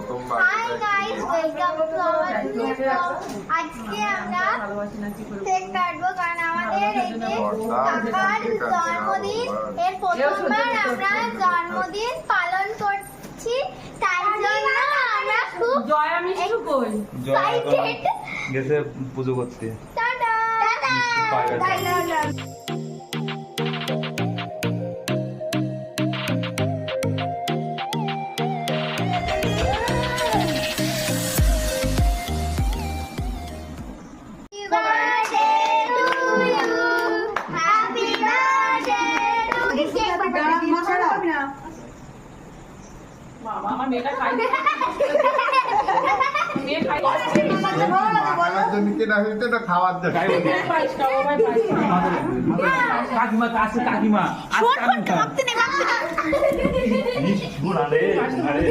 প্রথমবার hi guys, welcome to our new blog. আজকে আমরা কেক কাটবো কারণ আমাদের এই যে কাকার জন্মদিন, এর প্রথমবার আমরা জন্মদিন পালন করছি। তাই জন্য আমরা খুব জয়া মিষ্টি কই এক্সাইটেড। গেছে পুজো করতে। Tata tata. বাবা আমার মেয়েটা খাই মেয়ে খাই মাখানোর জন্য কেনা হয়েছে না খাওয়ার জন্য? কাকিমা কাছে কাকিমা শোন, ভাবতে নেই, ভাবতে নেই। আরে